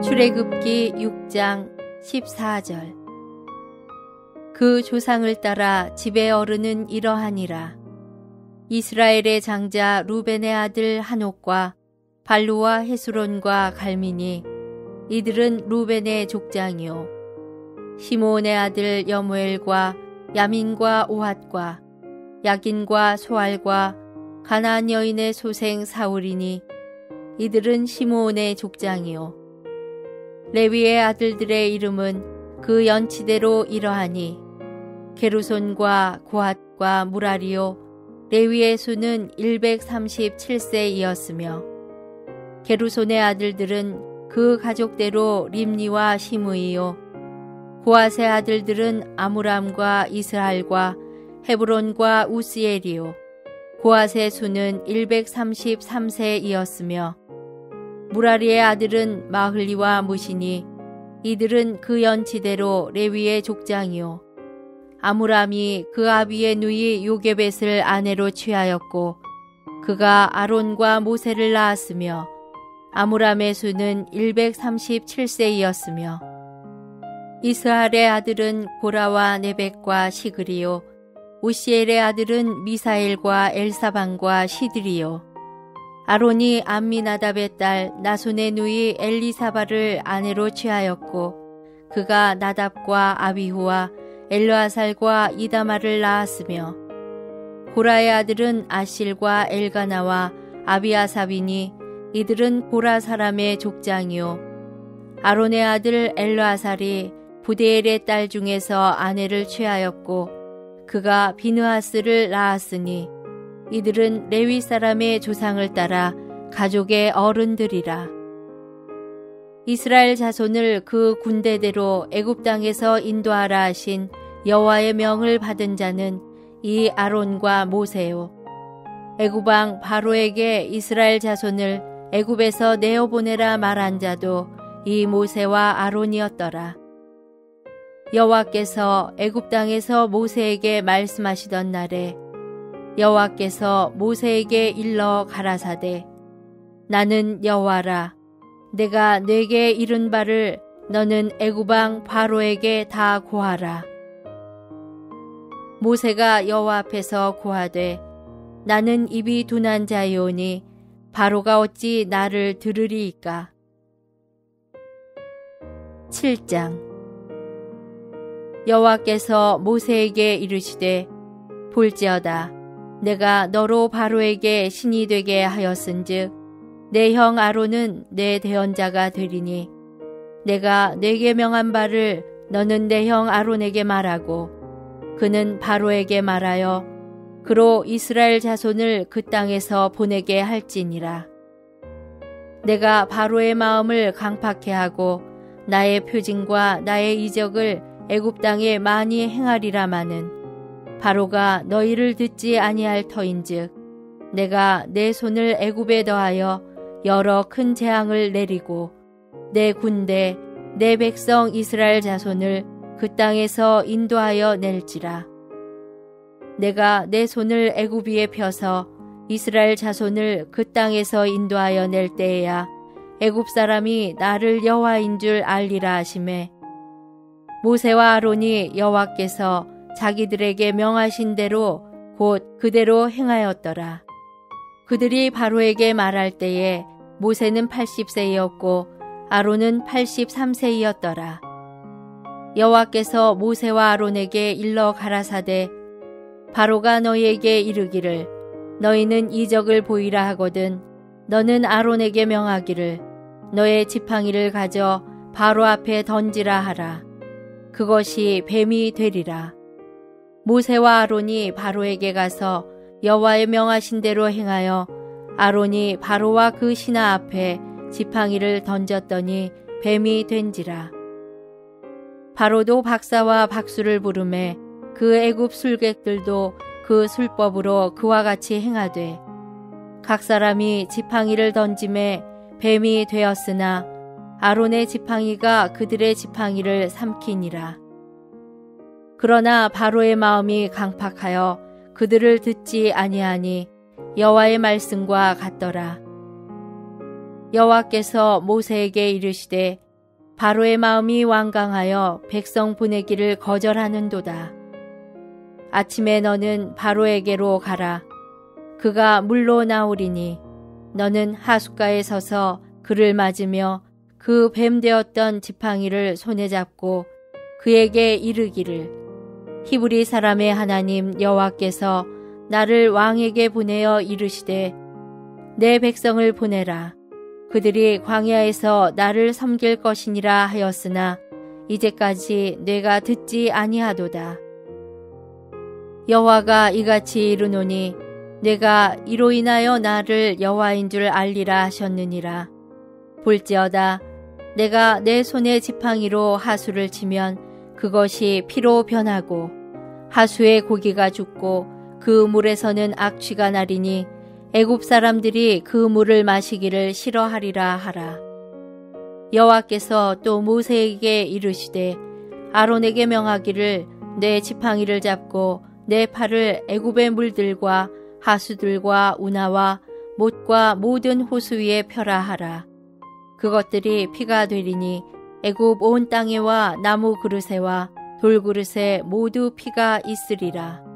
출애굽기 6장 14절. 그 조상을 따라 집의 어른은 이러하니라. 이스라엘의 장자 루벤의 아들 한옥과 발루와 헤스론과 갈민이 이들은 루벤의 족장이요. 시므온의 아들 여무엘과 야민과 오핫과 야긴과 소알과 가나안 여인의 소생 사울이니 이들은 시므온의 족장이요. 레위의 아들들의 이름은 그 연치대로 이러하니 게르손과 고핫과 무라리요. 레위의 수는 137세이었으며 게르손의 아들들은 그 가족대로 림니와 시므이요. 고핫의 아들들은 아므람과 이스할과 헤브론과 우스엘이요. 고핫의 수는 133세이었으며 무라리의 아들은 마흘리와 무시니 이들은 그 연치대로 레위의 족장이요. 아므람이 그 아비의 누이 요게벳을 아내로 취하였고 그가 아론과 모세를 낳았으며 아므람의 수는 137세이었으며 이스할의 아들은 고라와 네벡과 시그리요. 우시엘의 아들은 미사엘과 엘사반과 시드리요. 아론이 암미나답의 딸 나손의 누이 엘리사바를 아내로 취하였고 그가 나답과 아비후와 엘르아살과 이다마를 낳았으며 고라의 아들은 아실과 엘가나와 아비아삽이니 이들은 고라 사람의 족장이요. 아론의 아들 엘르아살이 부데엘의 딸 중에서 아내를 취하였고 그가 비느하스를 낳았으니 이들은 레위 사람의 조상을 따라 가족의 어른들이라. 이스라엘 자손을 그 군대대로 애굽 땅에서 인도하라 하신 여호와의 명을 받은 자는 이 아론과 모세요. 애굽 왕 바로에게 이스라엘 자손을 애굽에서 내어보내라 말한 자도 이 모세와 아론이었더라. 여호와께서 애굽 땅에서 모세에게 말씀하시던 날에 여호와께서 모세에게 일러 가라사대 나는 여호와라. 내가 네게 이른 바를 너는 애굽 왕 바로에게 다 고하라. 모세가 여호와 앞에서 고하되 나는 입이 둔한 자이오니 바로가 어찌 나를 들으리이까. 7장. 여호와께서 모세에게 이르시되 볼지어다 내가 너로 바로에게 신이 되게 하였은즉 내 형 아론은 내 대언자가 되리니 내가 네게 명한 바를 너는 내 형 아론에게 말하고 그는 바로에게 말하여 그로 이스라엘 자손을 그 땅에서 보내게 할지니라. 내가 바로의 마음을 강팍해 하고 나의 표징과 나의 이적을 애굽 땅에 많이 행하리라마는 바로가 너희를 듣지 아니할 터인즉 내가 내 손을 애굽에 더하여 여러 큰 재앙을 내리고 내 군대 내 백성 이스라엘 자손을 그 땅에서 인도하여 낼지라. 내가 내 손을 애굽 위에 펴서 이스라엘 자손을 그 땅에서 인도하여 낼 때에야 애굽 사람이 나를 여호와인 줄 알리라 하시매 모세와 아론이 여호와께서 자기들에게 명하신 대로 곧 그대로 행하였더라. 그들이 바로에게 말할 때에 모세는 80세이었고 아론은 83세이었더라. 여호와께서 모세와 아론에게 일러 가라사대 바로가 너희에게 이르기를 너희는 이적을 보이라 하거든 너는 아론에게 명하기를 너의 지팡이를 가져 바로 앞에 던지라 하라. 그것이 뱀이 되리라. 모세와 아론이 바로에게 가서 여호와의 명하신 대로 행하여 아론이 바로와 그 신하 앞에 지팡이를 던졌더니 뱀이 된지라. 바로도 박사와 박수를 부르매 그 애굽 술객들도 그 술법으로 그와 같이 행하되 각 사람이 지팡이를 던짐에 뱀이 되었으나 아론의 지팡이가 그들의 지팡이를 삼키니라. 그러나 바로의 마음이 강팍하여 그들을 듣지 아니하니 여호와의 말씀과 같더라. 여호와께서 모세에게 이르시되 바로의 마음이 완강하여 백성 보내기를 거절하는도다. 아침에 너는 바로에게로 가라. 그가 물로 나오리니 너는 하숫가에 서서 그를 맞으며 그 뱀 되었던 지팡이를 손에 잡고 그에게 이르기를 히브리 사람의 하나님 여호와께서 나를 왕에게 보내어 이르시되 내 백성을 보내라. 그들이 광야에서 나를 섬길 것이니라 하였으나 이제까지 내가 듣지 아니하도다. 여호와가 이같이 이르노니 내가 이로 인하여 나를 여호와인 줄 알리라 하셨느니라. 볼지어다 내가 내 손에 지팡이로 하수를 치면 그것이 피로 변하고 하수의 고기가 죽고 그 물에서는 악취가 나리니 애굽 사람들이 그 물을 마시기를 싫어하리라 하라. 여호와께서 또 모세에게 이르시되 아론에게 명하기를 내 지팡이를 잡고 내 팔을 애굽의 물들과 하수들과 운하와 못과 모든 호수 위에 펴라 하라. 그것들이 피가 되리니 애굽 온 땅에와 나무 그릇에와 돌 그릇에 모두 피가 있으리라.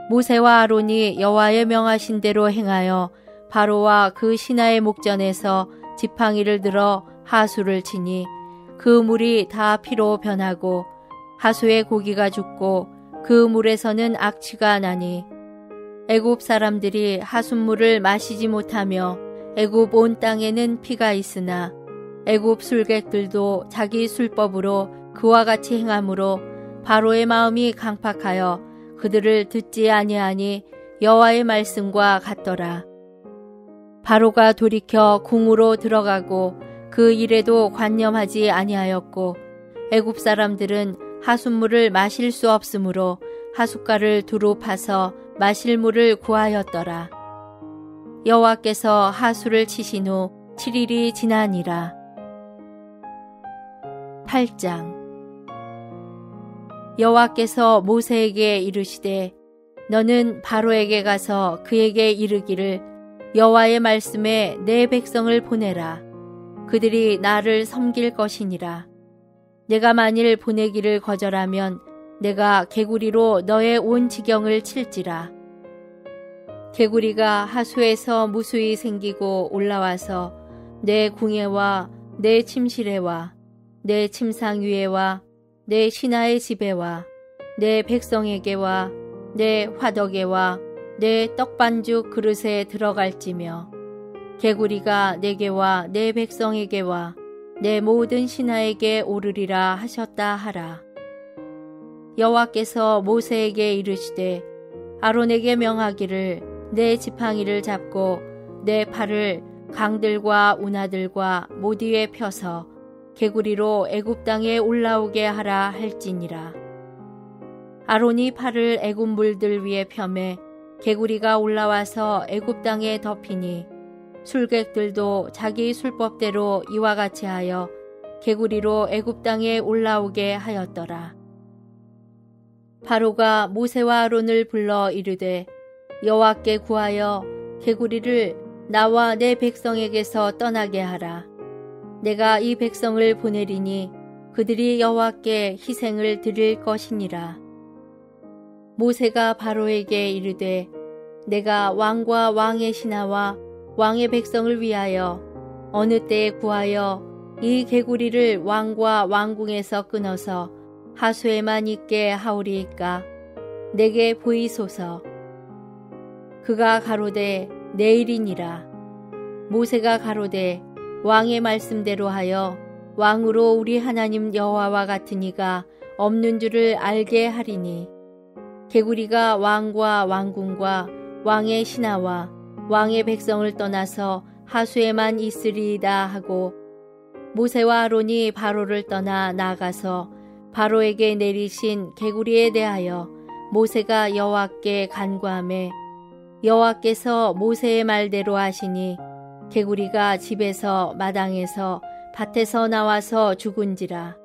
모세와 아론이 여호와의 명하신 대로 행하여 바로와 그 신하의 목전에서 지팡이를 들어 하수를 치니 그 물이 다 피로 변하고 하수의 고기가 죽고 그 물에서는 악취가 나니 애굽 사람들이 하숫물을 마시지 못하며 애굽 온 땅에는 피가 있으나 애굽 술객들도 자기 술법으로 그와 같이 행함으로 바로의 마음이 강팍하여 그들을 듣지 아니하니 여호와의 말씀과 같더라. 바로가 돌이켜 궁으로 들어가고 그 일에도 관념하지 아니하였고 애굽 사람들은 하숫물을 마실 수 없으므로 하숫가를 두루 파서 마실 물을 구하였더라. 여호와께서 하수를 치신 후 7일이 지나니라. 8장. 여호와께서 모세에게 이르시되 너는 바로에게 가서 그에게 이르기를 여호와의 말씀에 내 백성을 보내라. 그들이 나를 섬길 것이니라. 내가 만일 보내기를 거절하면 내가 개구리로 너의 온 지경을 칠지라. 개구리가 하수에서 무수히 생기고 올라와서 내 궁예와 내 침실에와 내 침상 위에와 내 신하의 집에와 내 백성에게와 내 화덕에와 내 떡반죽 그릇에 들어갈지며 개구리가 내게와 내 백성에게와 내 모든 신하에게 오르리라 하셨다 하라. 여호와께서 모세에게 이르시되 아론에게 명하기를 내 지팡이를 잡고 내 팔을 강들과 운하들과 모두에 펴서 개구리로 애굽 땅에 올라오게 하라 할지니라. 아론이 팔을 애굽 물들 위에 펴매 개구리가 올라와서 애굽 땅에 덮이니 술객들도 자기 술법대로 이와 같이 하여 개구리로 애굽 땅에 올라오게 하였더라. 바로가 모세와 아론을 불러 이르되 여호와께 구하여 개구리를 나와 내 백성에게서 떠나게 하라. 내가 이 백성을 보내리니 그들이 여호와께 희생을 드릴 것이니라. 모세가 바로에게 이르되 내가 왕과 왕의 신하와 왕의 백성을 위하여 어느 때에 구하여 이 개구리를 왕과 왕궁에서 끊어서 하수에만 있게 하오리이까 내게 보이소서. 그가 가로되 내일이니라. 모세가 가로되 왕의 말씀대로 하여 왕으로 우리 하나님 여호와와 같은 이가 없는 줄을 알게 하리니 개구리가 왕과 왕궁과 왕의 신하와 왕의 백성을 떠나서 하수에만 있으리이다 하고 모세와 아론이 바로를 떠나 나아가서 바로에게 내리신 개구리에 대하여 모세가 여호와께 간구하매 여호와께서 모세의 말대로 하시니 개구리가 집에서 마당에서 밭에서 나와서 죽은지라.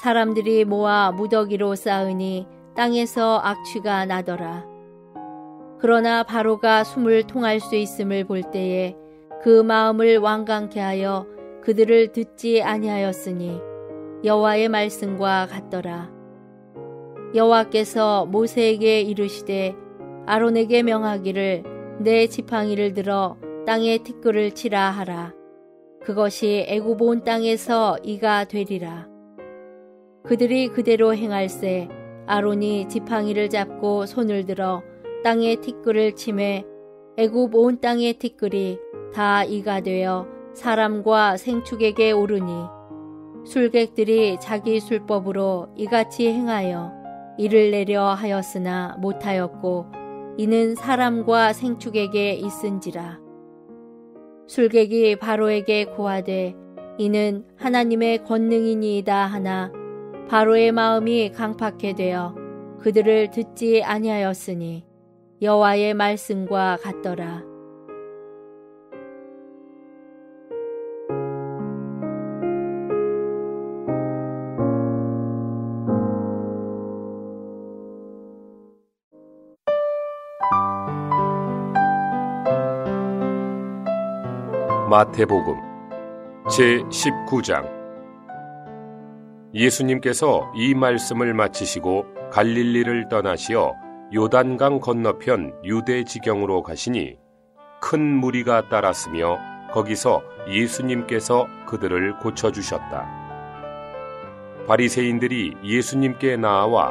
사람들이 모아 무더기로 쌓으니 땅에서 악취가 나더라. 그러나 바로가 숨을 통할 수 있음을 볼 때에 그 마음을 완강케 하여 그들을 듣지 아니하였으니 여호와의 말씀과 같더라. 여호와께서 모세에게 이르시되 아론에게 명하기를 내 지팡이를 들어 땅에 티끌을 치라 하라. 그것이 애굽 온 땅에서 이가 되리라. 그들이 그대로 행할세 아론이 지팡이를 잡고 손을 들어 땅에 티끌을 치매 애굽 온 땅의 티끌이 다 이가 되어 사람과 생축에게 오르니 술객들이 자기 술법으로 이같이 행하여 이를 내려 하였으나 못하였고 이는 사람과 생축에게 있은지라. 술객이 바로에게 고하되 이는 하나님의 권능이니이다 하나 바로의 마음이 강팍해 되어 그들을 듣지 아니하였으니 여호와의 말씀과 같더라. 마태복음 제19장. 예수님께서 이 말씀을 마치시고 갈릴리를 떠나시어 요단강 건너편 유대 지경으로 가시니 큰 무리가 따랐으며 거기서 예수님께서 그들을 고쳐주셨다. 바리새인들이 예수님께 나아와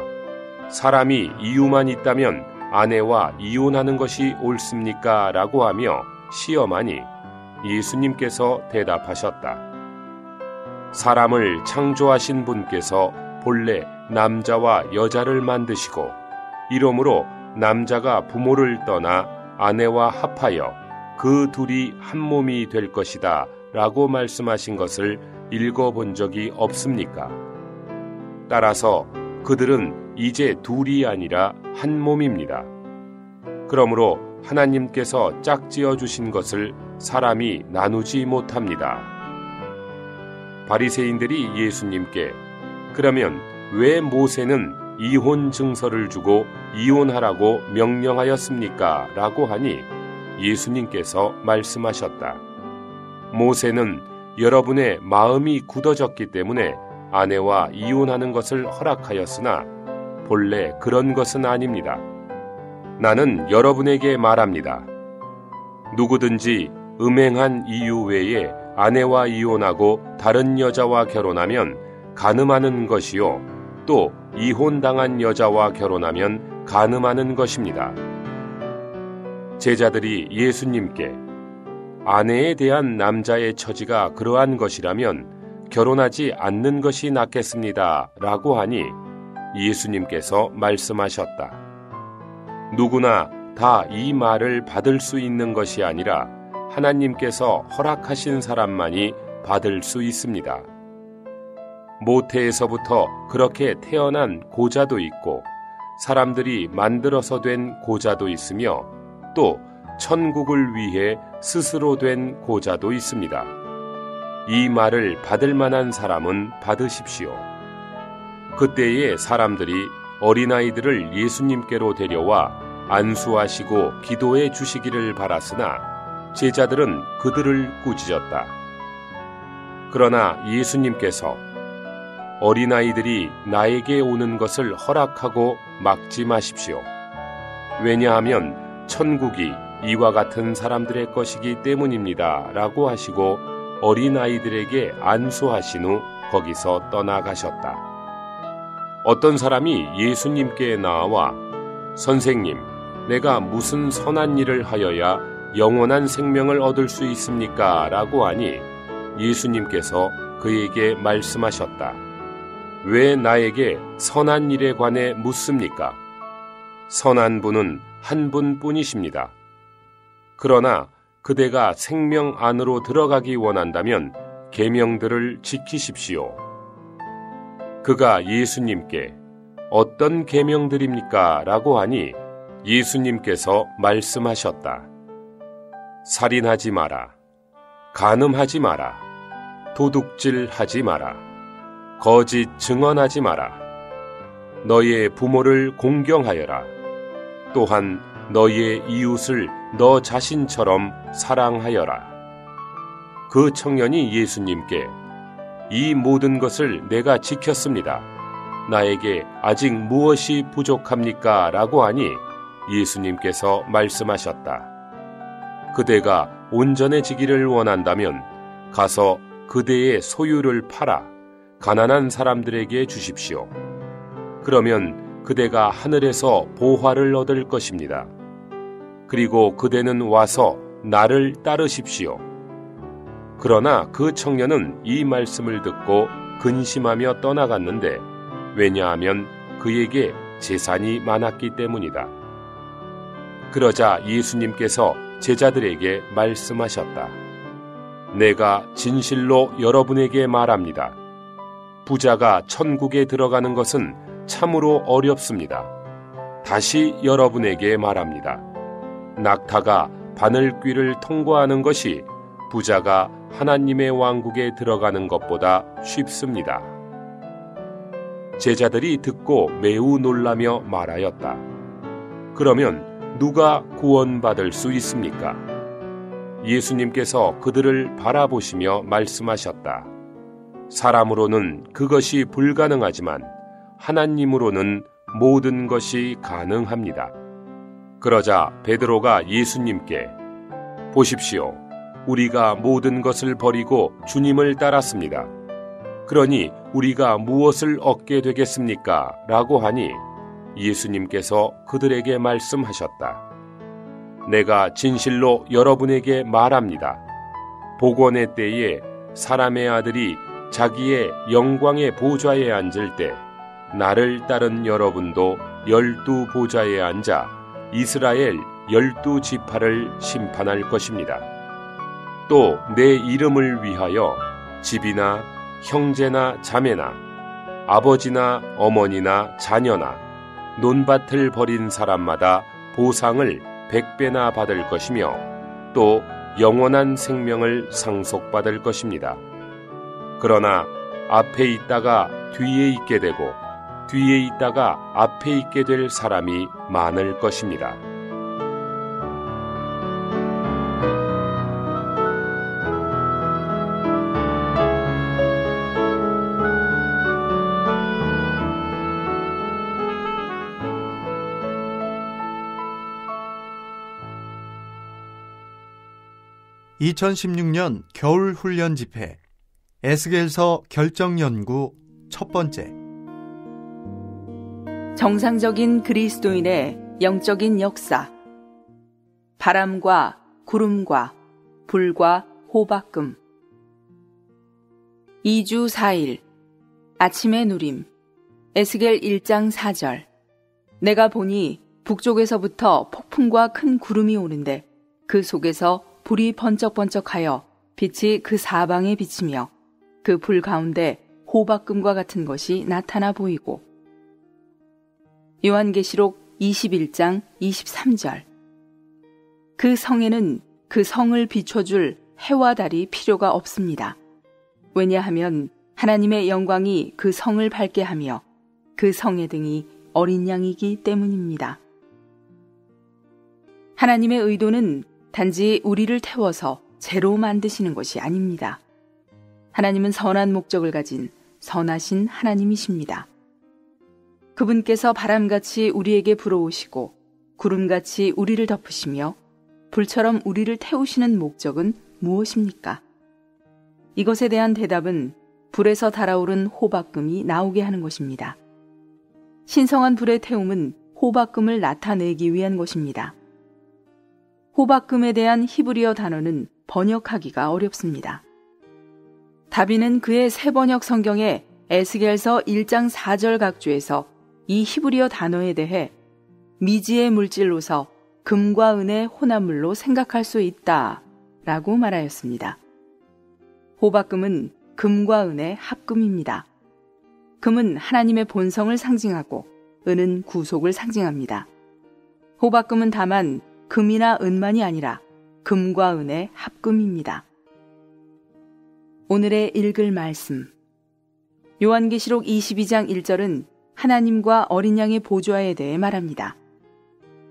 사람이 이유만 있다면 아내와 이혼하는 것이 옳습니까? 라고 하며 시험하니 예수님께서 대답하셨다. 사람을 창조하신 분께서 본래 남자와 여자를 만드시고 이러므로 남자가 부모를 떠나 아내와 합하여 그 둘이 한 몸이 될 것이다 라고 말씀하신 것을 읽어본 적이 없습니까? 따라서 그들은 이제 둘이 아니라 한 몸입니다. 그러므로 하나님께서 짝지어 주신 것을 사람이 나누지 못합니다. 바리새인들이 예수님께 그러면 왜 모세는 이혼 증서를 주고 이혼하라고 명령하였습니까? 라고 하니 예수님께서 말씀하셨다. 모세는 여러분의 마음이 굳어졌기 때문에 아내와 이혼하는 것을 허락하였으나 본래 그런 것은 아닙니다. 나는 여러분에게 말합니다. 누구든지 음행한 이유 외에 아내와 이혼하고 다른 여자와 결혼하면 간음하는 것이요 또 이혼당한 여자와 결혼하면 간음하는 것입니다. 제자들이 예수님께 아내에 대한 남자의 처지가 그러한 것이라면 결혼하지 않는 것이 낫겠습니다 라고 하니 예수님께서 말씀하셨다. 누구나 다 이 말을 받을 수 있는 것이 아니라 하나님께서 허락하신 사람만이 받을 수 있습니다. 모태에서부터 그렇게 태어난 고자도 있고 사람들이 만들어서 된 고자도 있으며 또 천국을 위해 스스로 된 고자도 있습니다. 이 말을 받을 만한 사람은 받으십시오. 그때에 사람들이 어린아이들을 예수님께로 데려와 안수하시고 기도해 주시기를 바랐으나 제자들은 그들을 꾸짖었다. 그러나 예수님께서 어린아이들이 나에게 오는 것을 허락하고 막지 마십시오. 왜냐하면 천국이 이와 같은 사람들의 것이기 때문입니다. 라고 하시고 어린아이들에게 안수하신 후 거기서 떠나가셨다. 어떤 사람이 예수님께 나와 선생님, 내가 무슨 선한 일을 하여야 영원한 생명을 얻을 수 있습니까? 라고 하니 예수님께서 그에게 말씀하셨다. 왜 나에게 선한 일에 관해 묻습니까? 선한 분은 한 분뿐이십니다. 그러나 그대가 생명 안으로 들어가기 원한다면 계명들을 지키십시오. 그가 예수님께 어떤 계명들입니까? 라고 하니 예수님께서 말씀하셨다. 살인하지 마라. 간음하지 마라. 도둑질하지 마라. 거짓 증언하지 마라. 너의 부모를 공경하여라. 또한 너의 이웃을 너 자신처럼 사랑하여라. 그 청년이 예수님께 이 모든 것을 내가 지켰습니다. 나에게 아직 무엇이 부족합니까? 라고 하니 예수님께서 말씀하셨다. 그대가 온전해지기를 원한다면 가서 그대의 소유를 팔아 가난한 사람들에게 주십시오. 그러면 그대가 하늘에서 보화를 얻을 것입니다. 그리고 그대는 와서 나를 따르십시오. 그러나 그 청년은 이 말씀을 듣고 근심하며 떠나갔는데 왜냐하면 그에게 재산이 많았기 때문이다. 그러자 예수님께서 제자들에게 말씀하셨다. 내가 진실로 여러분에게 말합니다. 부자가 천국에 들어가는 것은 참으로 어렵습니다. 다시 여러분에게 말합니다. 낙타가 바늘귀를 통과하는 것이 부자가 하나님의 왕국에 들어가는 것보다 쉽습니다. 제자들이 듣고 매우 놀라며 말하였다. 그러면 누가 구원받을 수 있습니까? 예수님께서 그들을 바라보시며 말씀하셨다. 사람으로는 그것이 불가능하지만 하나님으로는 모든 것이 가능합니다. 그러자 베드로가 예수님께 보십시오. 우리가 모든 것을 버리고 주님을 따랐습니다. 그러니 우리가 무엇을 얻게 되겠습니까? 라고 하니 예수님께서 그들에게 말씀하셨다. 내가 진실로 여러분에게 말합니다. 복원의 때에 사람의 아들이 자기의 영광의 보좌에 앉을 때 나를 따른 여러분도 12 보좌에 앉아 이스라엘 12 지파를 심판할 것입니다. 또 내 이름을 위하여 집이나 형제나 자매나 아버지나 어머니나 자녀나 논밭을 버린 사람마다 보상을 100배나 받을 것이며 또 영원한 생명을 상속받을 것입니다. 그러나 앞에 있다가 뒤에 있게 되고 뒤에 있다가 앞에 있게 될 사람이 많을 것입니다. (2016년) 겨울 훈련 집회 에스겔서 결정연구 첫 번째. 정상적인 그리스도인의 영적인 역사. 바람과 구름과 불과 호박금. 2주 4일 아침의 누림. 에스겔 1장 4절. 내가 보니 북쪽에서부터 폭풍과 큰 구름이 오는데 그 속에서 불이 번쩍번쩍하여 빛이 그 사방에 비치며 그 불 가운데 호박금과 같은 것이 나타나 보이고. 요한계시록 21장 23절. 그 성에는 그 성을 비춰줄 해와 달이 필요가 없습니다. 왜냐하면 하나님의 영광이 그 성을 밝게 하며 그 성의 등이 어린 양이기 때문입니다. 하나님의 의도는 단지 우리를 태워서 죄로 만드시는 것이 아닙니다. 하나님은 선한 목적을 가진 선하신 하나님이십니다. 그분께서 바람같이 우리에게 불어오시고 구름같이 우리를 덮으시며 불처럼 우리를 태우시는 목적은 무엇입니까? 이것에 대한 대답은 불에서 달아오른 호박금이 나오게 하는 것입니다. 신성한 불의 태움은 호박금을 나타내기 위한 것입니다. 호박금에 대한 히브리어 단어는 번역하기가 어렵습니다. 다비는 그의 새번역 성경에 에스겔서 1장 4절 각주에서 이 히브리어 단어에 대해 미지의 물질로서 금과 은의 혼합물로 생각할 수 있다 라고 말하였습니다. 호박금은 금과 은의 합금입니다. 금은 하나님의 본성을 상징하고 은은 구속을 상징합니다. 호박금은 다만 금이나 은만이 아니라 금과 은의 합금입니다. 오늘의 읽을 말씀. 요한계시록 22장 1절은 하나님과 어린 양의 보좌에 대해 말합니다.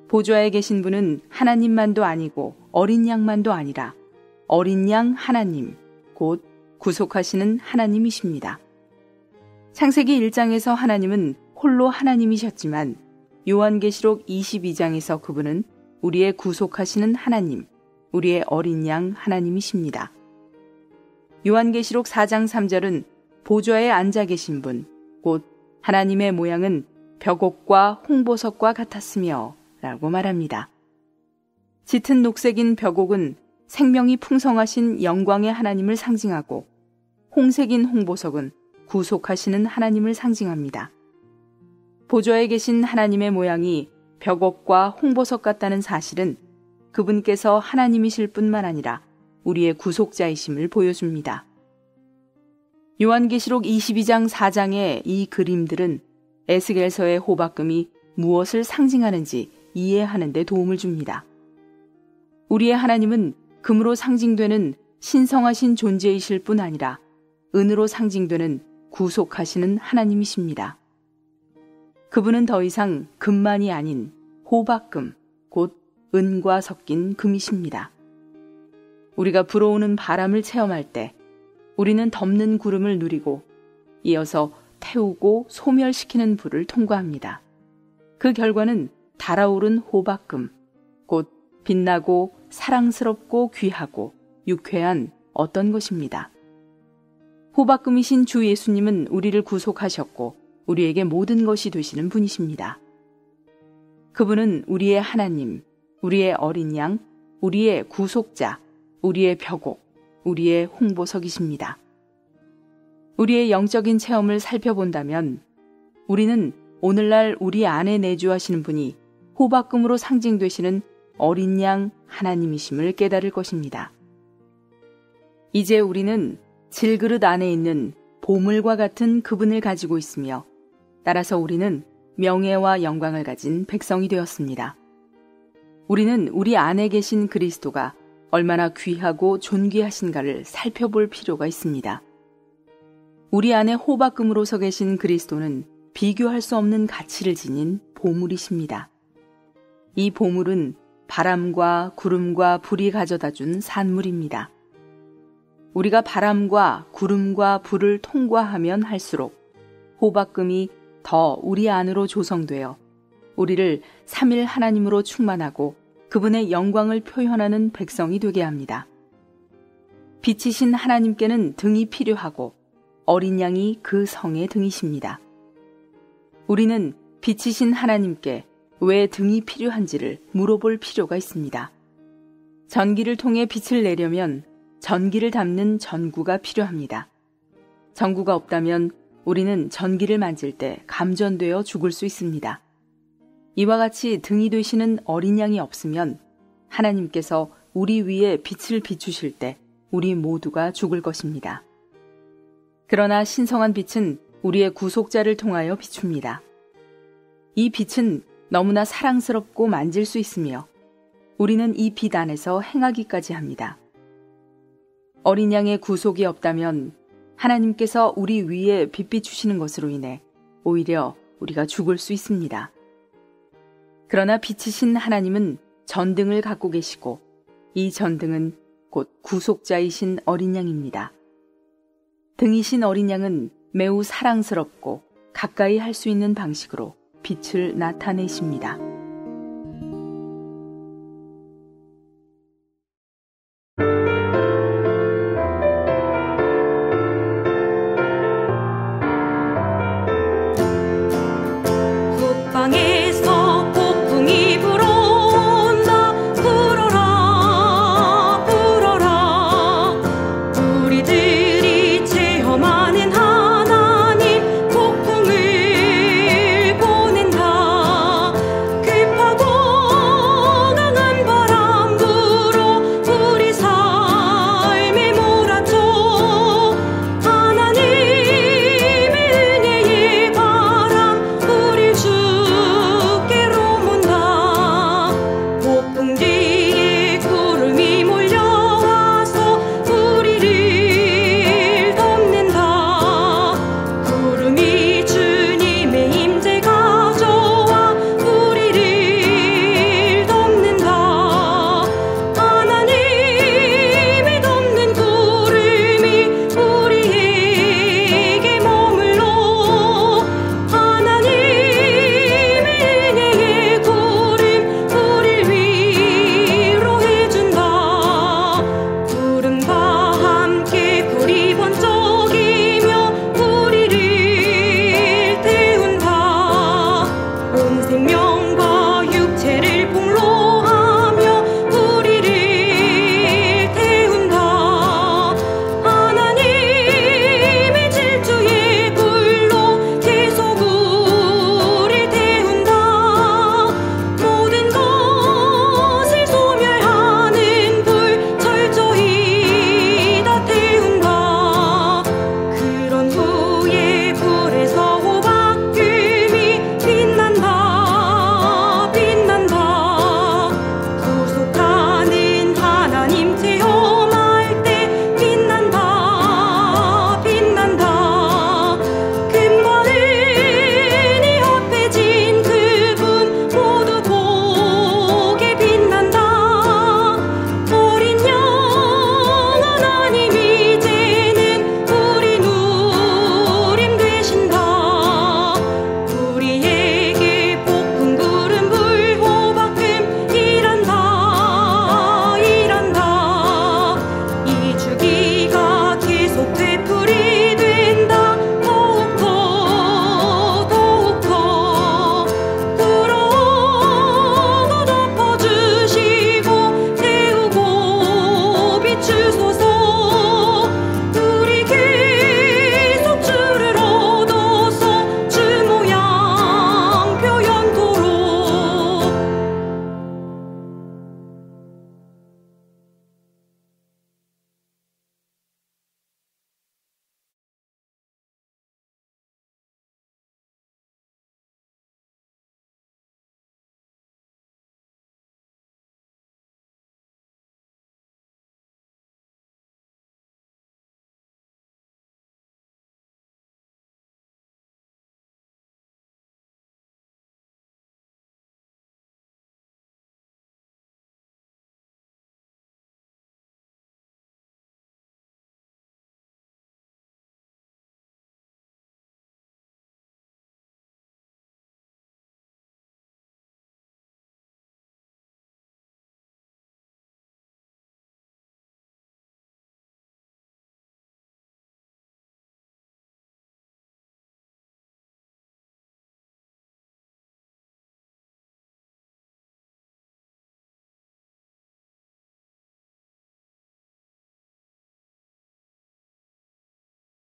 보좌에 계신 분은 하나님만도 아니고 어린 양만도 아니라 어린 양 하나님, 곧 구속하시는 하나님이십니다. 창세기 1장에서 하나님은 홀로 하나님이셨지만 요한계시록 22장에서 그분은 우리의 구속하시는 하나님, 우리의 어린 양 하나님이십니다. 요한계시록 4장 3절은 보좌에 앉아 계신 분, 곧 하나님의 모양은 벽옥과 홍보석과 같았으며 라고 말합니다. 짙은 녹색인 벽옥은 생명이 풍성하신 영광의 하나님을 상징하고 홍색인 홍보석은 구속하시는 하나님을 상징합니다. 보좌에 계신 하나님의 모양이 벽옥과 홍보석 같다는 사실은 그분께서 하나님이실 뿐만 아니라 우리의 구속자이심을 보여줍니다. 요한계시록 22장 4장의 이 그림들은 에스겔서의 호박금이 무엇을 상징하는지 이해하는 데 도움을 줍니다. 우리의 하나님은 금으로 상징되는 신성하신 존재이실 뿐 아니라 은으로 상징되는 구속하시는 하나님이십니다. 그분은 더 이상 금만이 아닌 호박금, 곧 은과 섞인 금이십니다. 우리가 불어오는 바람을 체험할 때 우리는 덮는 구름을 누리고 이어서 태우고 소멸시키는 불을 통과합니다. 그 결과는 달아오른 호박금, 곧 빛나고 사랑스럽고 귀하고 유쾌한 어떤 것입니다. 호박금이신 주 예수님은 우리를 구속하셨고 우리에게 모든 것이 되시는 분이십니다. 그분은 우리의 하나님, 우리의 어린 양, 우리의 구속자, 우리의 벽옥, 우리의 홍보석이십니다. 우리의 영적인 체험을 살펴본다면 우리는 오늘날 우리 안에 내주하시는 분이 호박금으로 상징되시는 어린 양 하나님이심을 깨달을 것입니다. 이제 우리는 질그릇 안에 있는 보물과 같은 그분을 가지고 있으며 따라서 우리는 명예와 영광을 가진 백성이 되었습니다. 우리는 우리 안에 계신 그리스도가 얼마나 귀하고 존귀하신가를 살펴볼 필요가 있습니다. 우리 안에 호박금으로서 계신 그리스도는 비교할 수 없는 가치를 지닌 보물이십니다. 이 보물은 바람과 구름과 불이 가져다 준 산물입니다. 우리가 바람과 구름과 불을 통과하면 할수록 호박금이 더 우리 안으로 조성되어 우리를 삼일 하나님으로 충만하고 그분의 영광을 표현하는 백성이 되게 합니다. 빛이신 하나님께는 등이 필요하고 어린 양이 그 성의 등이십니다. 우리는 빛이신 하나님께 왜 등이 필요한지를 물어볼 필요가 있습니다. 전기를 통해 빛을 내려면 전기를 담는 전구가 필요합니다. 전구가 없다면 우리는 전기를 만질 때 감전되어 죽을 수 있습니다. 이와 같이 등이 되시는 어린 양이 없으면 하나님께서 우리 위에 빛을 비추실 때 우리 모두가 죽을 것입니다. 그러나 신성한 빛은 우리의 구속자를 통하여 비춥니다. 이 빛은 너무나 사랑스럽고 만질 수 있으며 우리는 이 빛 안에서 행하기까지 합니다. 어린 양의 구속이 없다면 하나님께서 우리 위에 빛 비추시는 것으로 인해 오히려 우리가 죽을 수 있습니다. 그러나 빛이신 하나님은 전등을 갖고 계시고 이 전등은 곧 구속자이신 어린 양입니다. 등이신 어린 양은 매우 사랑스럽고 가까이 할 수 있는 방식으로 빛을 나타내십니다.